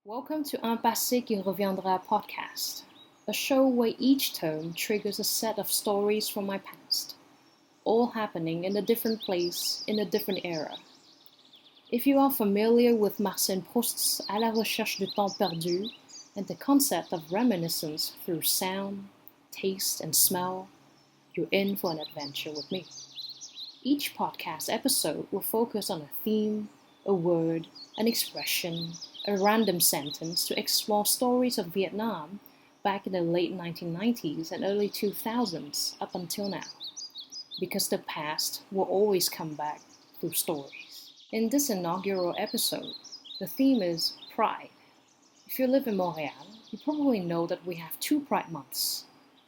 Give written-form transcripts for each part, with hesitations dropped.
Welcome to Un passé qui reviendra podcast, a show where each tone triggers a set of stories from my past, all happening in a different place in a different era. If you are familiar with Marcel Proust's À la recherche du temps perdu and the concept of reminiscence through sound, taste, and smell, you're in for an adventure with me. Each podcast episode will focus on a theme, a word, an expression, a random sentence to explore stories of Vietnam back in the late 1990s and early 2000s up until now. Because the past will always come back through stories. In this inaugural episode, the theme is Pride. If you live in Montreal, you probably know that we have two Pride months.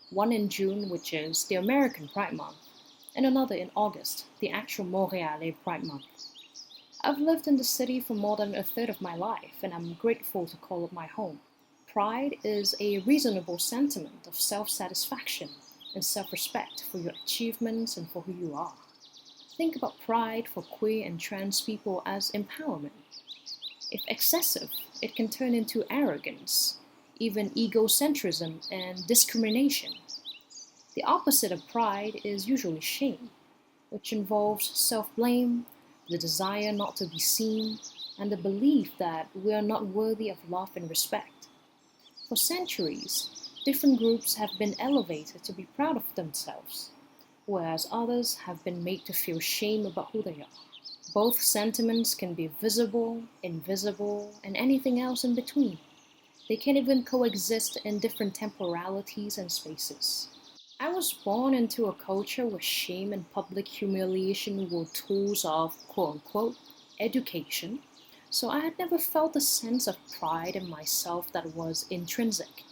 One in June, which is the American Pride Month, and another in August, the actual Montrealais Pride Month. I've lived in the city for more than a third of my life, and I'm grateful to call it my home. Pride is a reasonable sentiment of self-satisfaction and self-respect for your achievements and for who you are. Think about pride for queer and trans people as empowerment. If excessive, it can turn into arrogance, even egocentrism and discrimination. The opposite of pride is usually shame, which involves self-blame, the desire not to be seen, and the belief that we are not worthy of love and respect. For centuries, different groups have been elevated to be proud of themselves, whereas others have been made to feel shame about who they are. Both sentiments can be visible, invisible, and anything else in between. They can even coexist in different temporalities and spaces. I was born into a culture where shame and public humiliation were tools of quote-unquote education, so I had never felt a sense of pride in myself that was intrinsic.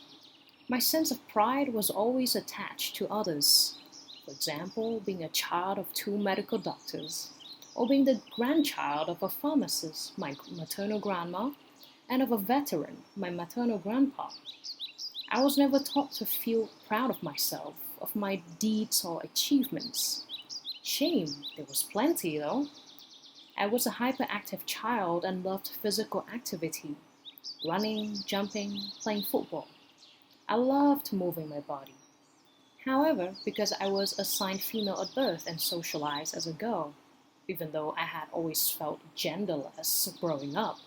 My sense of pride was always attached to others. For example, being a child of two medical doctors, or being the grandchild of a pharmacist, my maternal grandma, and of a veteran, my maternal grandpa. I was never taught to feel proud of myself, of my deeds or achievements. Shame, there was plenty though. I was a hyperactive child and loved physical activity, running, jumping, playing football. I loved moving my body. However, because I was assigned female at birth and socialized as a girl, even though I had always felt genderless growing up,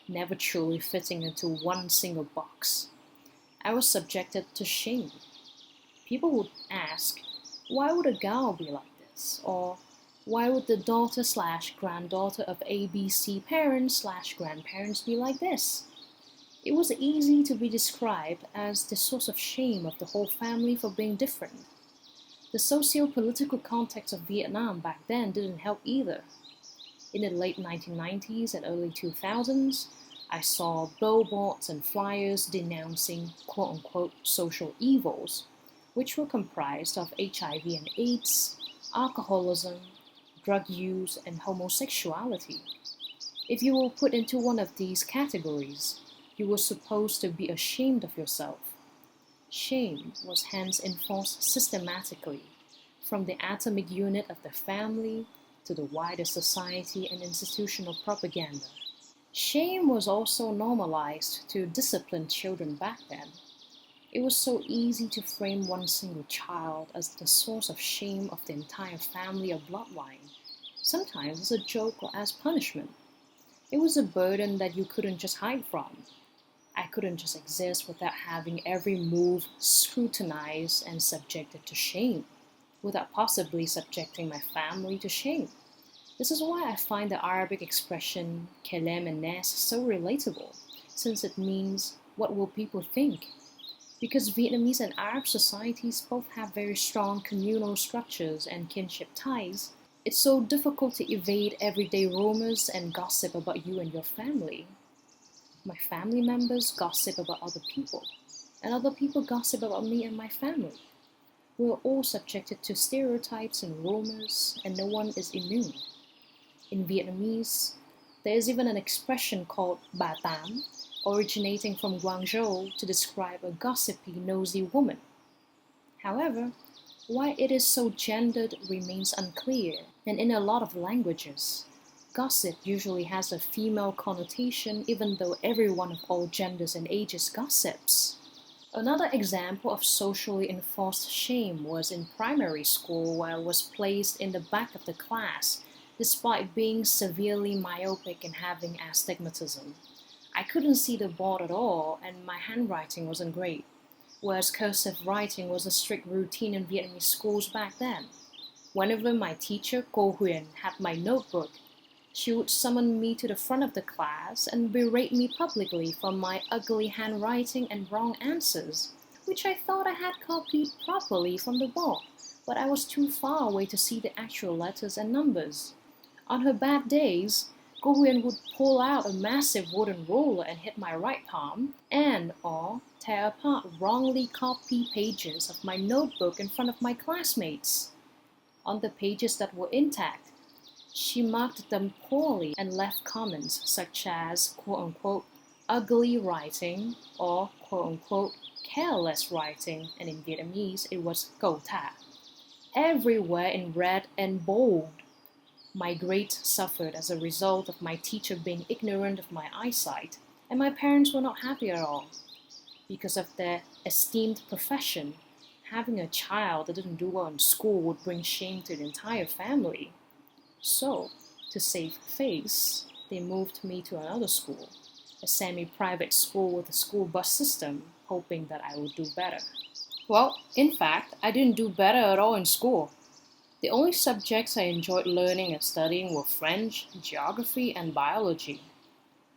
never truly fitting into one single box, I was subjected to shame. People would ask, why would a girl be like this? Or why would the daughter/granddaughter of ABC parents/grandparents be like this? It was easy to be described as the source of shame of the whole family for being different. The socio-political context of Vietnam back then didn't help either. In the late 1990s and early 2000s, I saw billboards and flyers denouncing quote-unquote social evils, which were comprised of HIV and AIDS, alcoholism, drug use, and homosexuality. If you were put into one of these categories, you were supposed to be ashamed of yourself. Shame was hence enforced systematically, from the atomic unit of the family to the wider society and institutional propaganda. Shame was also normalized to discipline children back then. It was so easy to frame one single child as the source of shame of the entire family or bloodline, sometimes as a joke or as punishment. It was a burden that you couldn't just hide from. I couldn't just exist without having every move scrutinized and subjected to shame, without possibly subjecting my family to shame. This is why I find the Arabic expression kelem and nas so relatable, since it means what will people think? Because Vietnamese and Arab societies both have very strong communal structures and kinship ties, it's so difficult to evade everyday rumors and gossip about you and your family. My family members gossip about other people, and other people gossip about me and my family. We're all subjected to stereotypes and rumors, and no one is immune. In Vietnamese, there is even an expression called bà tám, originating from Guangzhou to describe a gossipy, nosy woman. However, why it is so gendered remains unclear, and in a lot of languages, Gossip usually has a female connotation, even though everyone of all genders and ages gossips. Another example of socially enforced shame was in primary school, where I was placed in the back of the class despite being severely myopic and having astigmatism. I couldn't see the board at all, and my handwriting wasn't great, whereas cursive writing was a strict routine in Vietnamese schools back then. Whenever my teacher, Cô Huyền, had my notebook, she would summon me to the front of the class and berate me publicly for my ugly handwriting and wrong answers, which I thought I had copied properly from the board, but I was too far away to see the actual letters and numbers. On her bad days, Cô Huyền would pull out a massive wooden ruler and hit my right palm or tear apart wrongly copied pages of my notebook in front of my classmates. On the pages that were intact, she marked them poorly and left comments such as quote-unquote ugly writing or quote-unquote careless writing, and in Vietnamese it was cầu thả, everywhere in red and bold. My grades suffered as a result of my teacher being ignorant of my eyesight, and my parents were not happy at all. Because of their esteemed profession, having a child that didn't do well in school would bring shame to the entire family. So, to save face, they moved me to another school, a semi-private school with a school bus system, hoping that I would do better. Well, in fact, I didn't do better at all in school. The only subjects I enjoyed learning and studying were French, geography, and biology.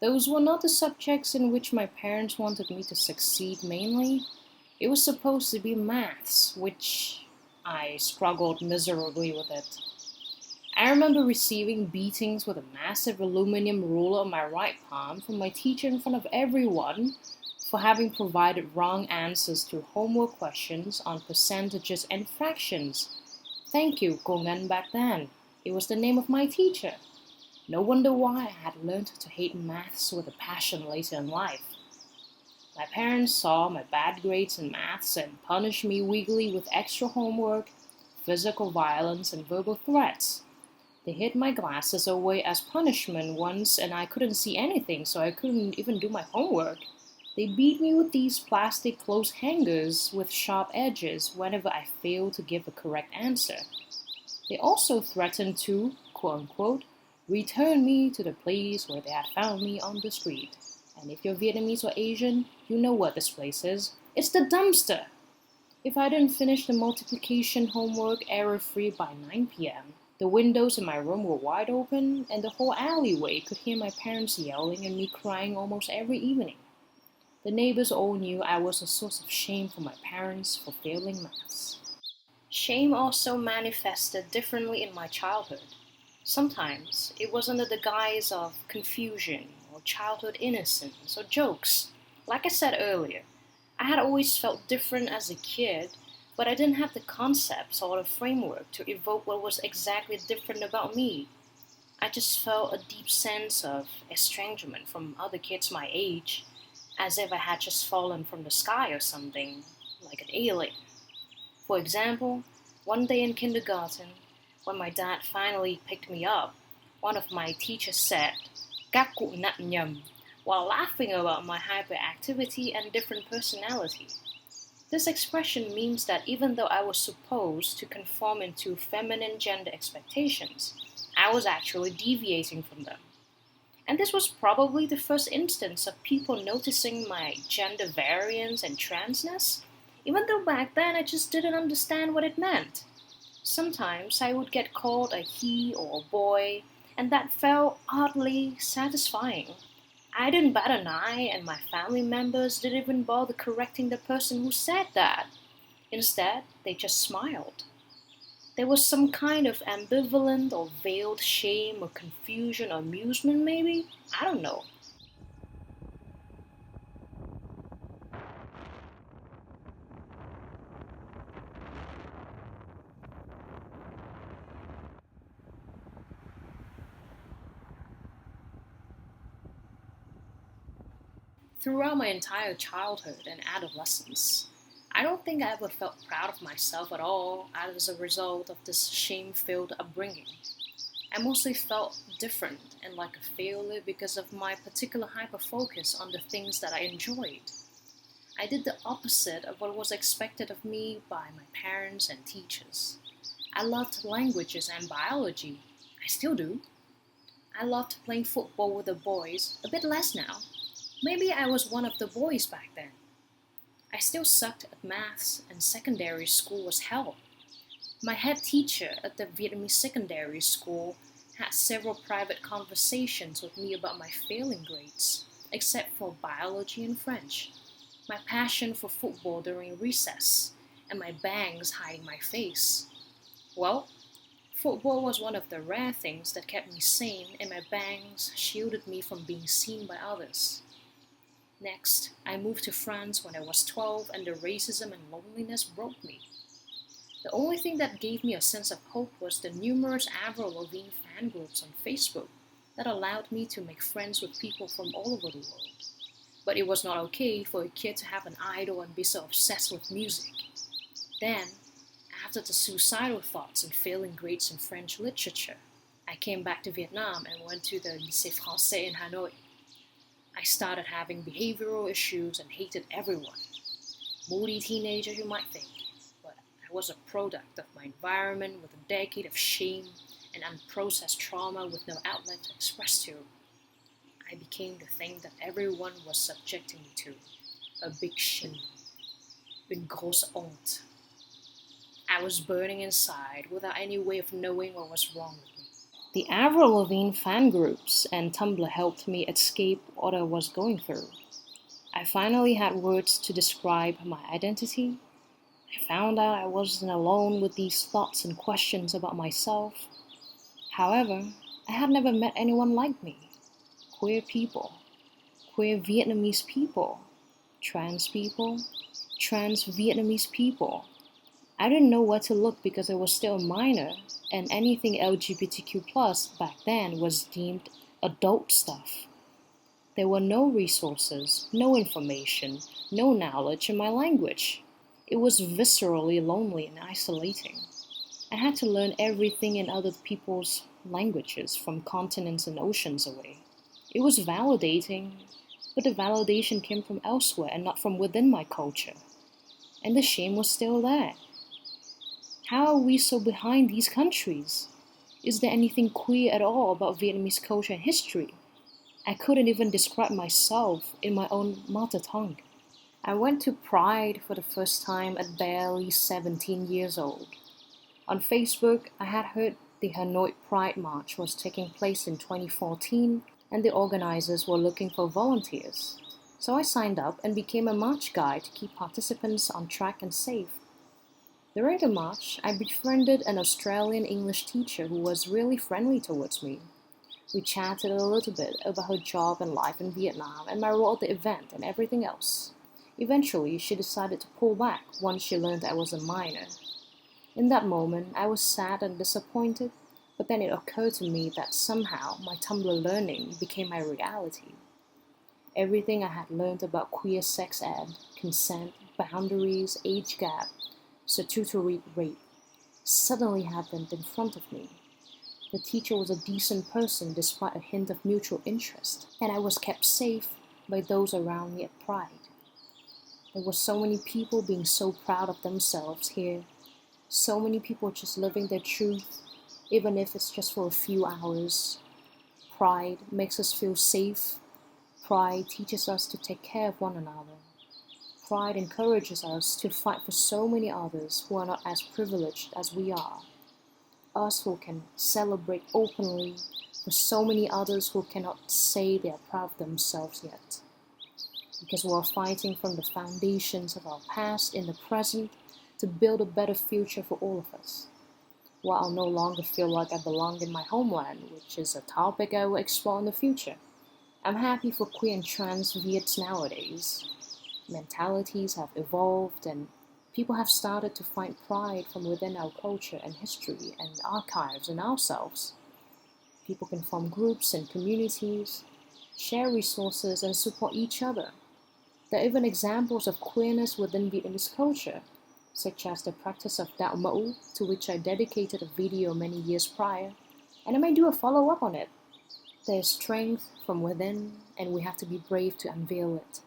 Those were not the subjects in which my parents wanted me to succeed mainly. It was supposed to be maths, which I struggled miserably with it. I remember receiving beatings with a massive aluminum ruler on my right palm from my teacher in front of everyone for having provided wrong answers to homework questions on percentages and fractions. Thank you, Cô Ngân, back then. It was the name of my teacher. No wonder why I had learned to hate maths with a passion later in life. My parents saw my bad grades in maths and punished me weekly with extra homework, physical violence, and verbal threats. They hid my glasses away as punishment once, and I couldn't see anything, so I couldn't even do my homework. They beat me with these plastic clothes hangers with sharp edges whenever I failed to give a correct answer. They also threatened to, quote-unquote, return me to the place where they had found me on the street. And if you're Vietnamese or Asian, you know what this place is. It's the dumpster! If I didn't finish the multiplication homework error-free by 9 p.m., the windows in my room were wide open, and the whole alleyway could hear my parents yelling and me crying almost every evening. The neighbors all knew I was a source of shame for my parents for failing maths. Shame also manifested differently in my childhood. Sometimes it was under the guise of confusion or childhood innocence or jokes. Like I said earlier, I had always felt different as a kid, but I didn't have the concepts or the framework to evoke what was exactly different about me. I just felt a deep sense of estrangement from other kids my age, as if I had just fallen from the sky or something, like an alien. For example, one day in kindergarten, when my dad finally picked me up, one of my teachers said, "Các cụ nặng nhầm," while laughing about my hyperactivity and different personality. This expression means that even though I was supposed to conform into feminine gender expectations, I was actually deviating from them. And this was probably the first instance of people noticing my gender variance and transness, even though back then I just didn't understand what it meant. Sometimes I would get called a he or a boy, and that felt oddly satisfying. I didn't bat an eye, and my family members didn't even bother correcting the person who said that. Instead, they just smiled. There was some kind of ambivalent or veiled shame or confusion or amusement maybe? I don't know. Throughout my entire childhood and adolescence, I don't think I ever felt proud of myself at all as a result of this shame-filled upbringing. I mostly felt different and like a failure because of my particular hyper-focus on the things that I enjoyed. I did the opposite of what was expected of me by my parents and teachers. I loved languages and biology. I still do. I loved playing football with the boys, a bit less now. Maybe I was one of the boys back then. I still sucked at maths, and secondary school was hell. My head teacher at the Vietnamese secondary school had several private conversations with me about my failing grades, except for biology and French, my passion for football during recess, and my bangs hiding my face. Well, football was one of the rare things that kept me sane, and my bangs shielded me from being seen by others. Next, I moved to France when I was 12, and the racism and loneliness broke me. The only thing that gave me a sense of hope was the numerous Avril Lavigne fan groups on Facebook that allowed me to make friends with people from all over the world. But it was not okay for a kid to have an idol and be so obsessed with music. Then, after the suicidal thoughts and failing grades in French literature, I came back to Vietnam and went to the Lycée Français in Hanoi. I started having behavioral issues and hated everyone. Moody teenager, you might think, but I was a product of my environment with a decade of shame and unprocessed trauma with no outlet to express to. I became the thing that everyone was subjecting me to, a big shame, une grosse honte. I was burning inside without any way of knowing what was wrong with me. The Avril Lavigne fan groups and Tumblr helped me escape what I was going through. I finally had words to describe my identity. I found out I wasn't alone with these thoughts and questions about myself. However, I had never met anyone like me. Queer people, queer Vietnamese people, trans Vietnamese people. I didn't know where to look because I was still a minor, and anything LGBTQ+ back then was deemed adult stuff. There were no resources, no information, no knowledge in my language. It was viscerally lonely and isolating. I had to learn everything in other people's languages from continents and oceans away. It was validating, but the validation came from elsewhere and not from within my culture. And the shame was still there. How are we so behind these countries? Is there anything queer at all about Vietnamese culture and history? I couldn't even describe myself in my own mother tongue. I went to Pride for the first time at barely 17 years old. On Facebook, I had heard the Hanoi Pride March was taking place in 2014, and the organizers were looking for volunteers. So I signed up and became a march guide to keep participants on track and safe. During the march, I befriended an Australian English teacher who was really friendly towards me. We chatted a little bit about her job and life in Vietnam and my role at the event and everything else. Eventually, she decided to pull back once she learned I was a minor. In that moment, I was sad and disappointed, but then it occurred to me that somehow my Tumblr learning became my reality. Everything I had learned about queer sex ed, consent, boundaries, age gap, statutory rape, suddenly happened in front of me. The teacher was a decent person despite a hint of mutual interest, and I was kept safe by those around me at Pride. There were so many people being so proud of themselves here, so many people just living their truth, even if it's just for a few hours. Pride makes us feel safe. Pride teaches us to take care of one another. Pride encourages us to fight for so many others who are not as privileged as we are. Us who can celebrate openly for so many others who cannot say they are proud of themselves yet. Because we are fighting from the foundations of our past in the present to build a better future for all of us. While I'll no longer feel like I belong in my homeland, which is a topic I will explore in the future, I'm happy for queer and trans Viets nowadays. Mentalities have evolved and people have started to find pride from within our culture and history and archives in ourselves. People can form groups and communities, share resources and support each other. There are even examples of queerness within Vietnamese culture, such as the practice of đạo mẫu, to which I dedicated a video many years prior, And I might do a follow-up on it. There's strength from within, and we have to be brave to unveil it.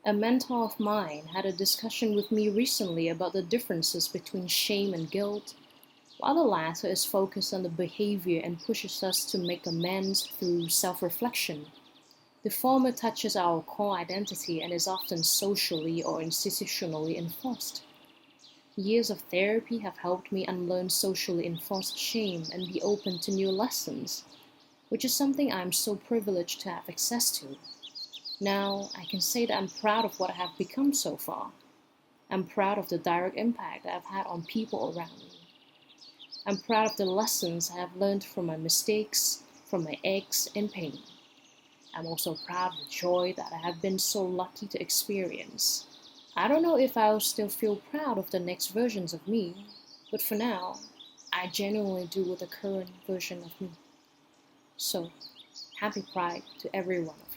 A mentor of mine had a discussion with me recently about the differences between shame and guilt. While the latter is focused on the behavior and pushes us to make amends through self-reflection, the former touches our core identity and is often socially or institutionally enforced. Years of therapy have helped me unlearn socially enforced shame and be open to new lessons, which is something I'm so privileged to have access to. Now, I can say that I'm proud of what I have become so far. I'm proud of the direct impact I've had on people around me. I'm proud of the lessons I have learned from my mistakes, from my aches and pain. I'm also proud of the joy that I have been so lucky to experience. I don't know if I'll still feel proud of the next versions of me, but for now, I genuinely do with the current version of me. So, happy Pride to every one of you.